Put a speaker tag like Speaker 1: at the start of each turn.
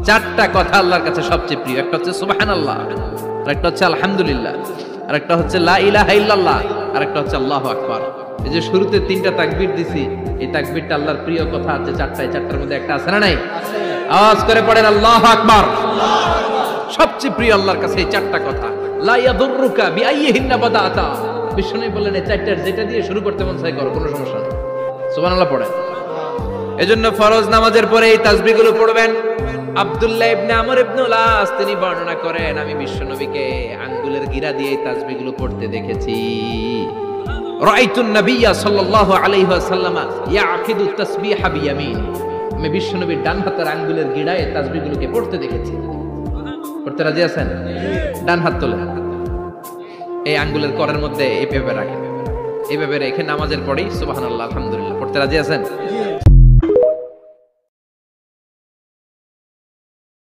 Speaker 1: চারটা কথা আল্লাহর কাছে সবচেয়ে প্রিয়। একটা হচ্ছে সুবহানাল্লাহ, আরেকটা হচ্ছে আলহামদুলিল্লাহ, আরেকটা হচ্ছে লা ইলাহা ইল্লাল্লাহ, আরেকটা হচ্ছে আল্লাহু আকবার। এই যে শুরুতে তিনটা তাকবীর দিছি, এই তাকবীরটা আল্লাহর প্রিয় কথা আছে চারটায়, চারটার মধ্যে একটা আছে না নাই? আওয়াজ করে পড়েন আল্লাহু আকবার। সবচেয়ে প্রিয় আল্লাহর কাছে এই চারটা কথা। লা ইয়াদুররুকা বিআইয়িহিন্না বাদাতা, বিষ্ণু বললেন এই চারটার যেটা দিয়ে শুরু করতে মন চাই করো, কোনো সমস্যা নেই। সুবহানাল্লাহ পড়েন। এজন্য ফরজ নামাজের পরে এই তাসবিহগুলো পড়বেন। আব্দুল্লাহ ইবনে আমর ইবনে উলাস তিনি বর্ণনা করেন, আমি বিশ্বনবীকে আঙ্গুলের গিরা দিয়ে এই তাসবিহগুলো পড়তে দেখেছি। রাআইতুন নাবিয়্যা সাল্লাল্লাহু আলাইহি ওয়াসাল্লাম ইয়াকিদু তাসবিহা বিয়ামিন, আমি বিশ্বনবীর ডান হাতের আঙ্গুলের গিরায় এই তাসবিহগুলোকে পড়তে দেখেছি। পড়তে রাজি আছেন? ডান হাত তোলেন, এই আঙ্গুলের করের মধ্যে এইভাবে রাখেন, এইভাবে রেখে নামাজের পরেই সুবহানাল্লাহ আলহামদুলিল্লাহ পড়তে রাজি আছেন?